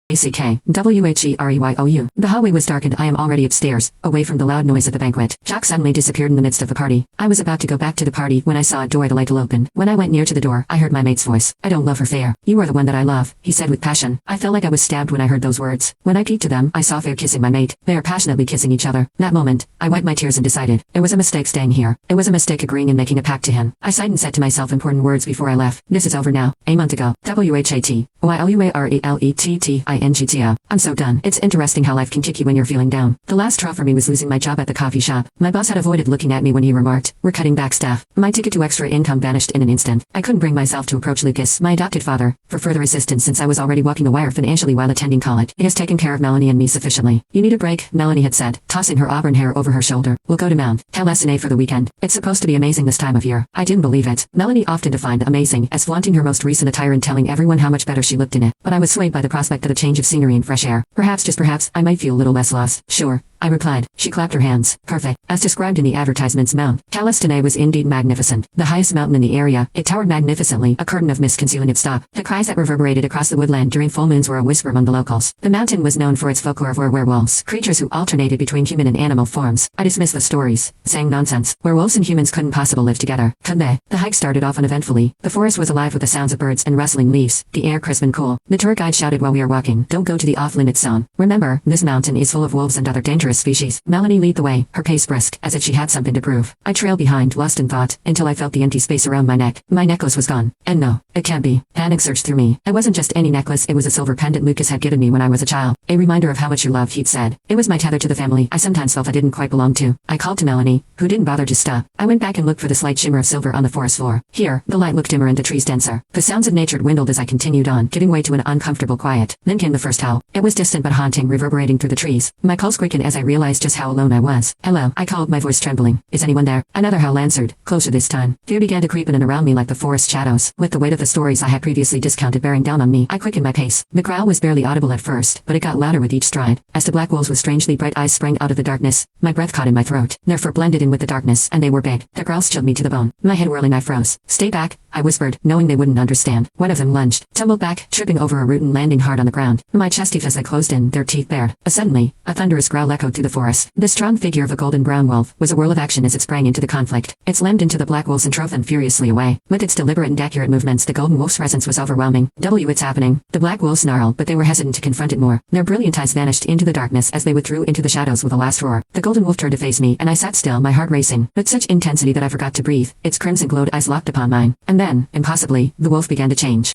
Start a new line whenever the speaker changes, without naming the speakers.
W-H-E-R-E-Y-O-U. The hallway was dark and I am already upstairs, away from the loud noise of the banquet. Jack suddenly disappeared in the midst of the party. I was about to go back to the party when I saw a door the light open. When I went near to the door, I heard my mate's voice. "I don't love her, Fair. You are the one that I love," he said with passion. I felt like I was stabbed when I heard those words. When I peeked to them, I saw Fair kissing my mate. They are passionately kissing each other. That moment, I wiped my tears and decided, it was a mistake staying here. It was a mistake agreeing and making a pact to him. I sighed and said to myself important words before I left. This is over now. A month ago. WHATYLUARELETTINGTO. I'm so done. It's interesting how life can kick you when you're feeling down. The last straw for me was losing my job at the coffee shop. My boss had avoided looking at me when he remarked, "We're cutting back staff." My ticket to extra income vanished in an instant. I couldn't bring myself to approach Lucas, my adopted father, for further assistance since I was already walking the wire financially while attending college. It has taken care of Melanie and me sufficiently. "You need a break," Melanie had said, tossing her auburn hair over her shoulder. "We'll go to Mount Halasane for the weekend. It's supposed to be amazing this time of year." I didn't believe it. Melanie often defined amazing as flaunting her most recent attire and telling everyone how much better she looked in it. But I was swayed by the prospect of a change of scenery and fresh air. Perhaps, just perhaps, I might feel a little less lost. "Sure," I replied. She clapped her hands. "Perfect." As described in the advertisement's Mount Halasane was indeed magnificent. The highest mountain in the area, it towered magnificently, a curtain of mist concealing its top. The cries that reverberated across the woodland during full moons were a whisper among the locals. The mountain was known for its folklore of werewolves, creatures who alternated between human and animal forms. I dismissed the stories, saying nonsense. Werewolves and humans couldn't possibly live together, could they? The hike started off uneventfully. The forest was alive with the sounds of birds and rustling leaves, the air crisp and cool. The tour guide shouted while we were walking, "Don't go to the off-limits zone. Remember, this mountain is full of wolves and other dangerous species." Melanie lead the way, her pace brisk, as if she had something to prove. I trailed behind, lost in thought, until I felt the empty space around my neck. My necklace was gone. And no, it can't be. Panic surged through me. It wasn't just any necklace, it was a silver pendant Lucas had given me when I was a child. A reminder of how much you love, he'd said. It was my tether to the family I sometimes felt I didn't quite belong to. I called to Melanie, who didn't bother to stop. I went back and looked for the slight shimmer of silver on the forest floor. Here, the light looked dimmer and the trees denser. The sounds of nature dwindled as I continued on, giving way to an uncomfortable quiet. Then came the first howl. It was distant but haunting, reverberating through the trees. My pulse quickened as I realized just how alone I was. "Hello," I called, my voice trembling. "Is anyone there?" Another howl answered, closer this time. Fear began to creep in and around me like the forest shadows. With the weight of the stories I had previously discounted bearing down on me, I quickened my pace. The growl was barely audible at first, but it got louder with each stride. As the black wolves with strangely bright eyes sprang out of the darkness, my breath caught in my throat. Their fur blended in with the darkness, and they were big. Their growls chilled me to the bone. My head whirling, I froze. "Stay back," I whispered, knowing they wouldn't understand. One of them lunged, tumbled back, tripping over a root and landing hard on the ground. My chest heaved as I closed in, their teeth bared. Suddenly, a thunderous growl echoed through the forest. The strong figure of a golden brown wolf was a whirl of action as it sprang into the conflict. It slammed into the black wolves and drove them furiously away. With its deliberate and accurate movements, the golden wolf's presence was overwhelming. It's happening. The black wolves snarled, but they were hesitant to confront it more. Their brilliant eyes vanished into the darkness as they withdrew into the shadows with a last roar. The golden wolf turned to face me, and I sat still, my heart racing, with such intensity that I forgot to breathe. Its crimson glowed eyes locked upon mine. And then, impossibly, the wolf began to change.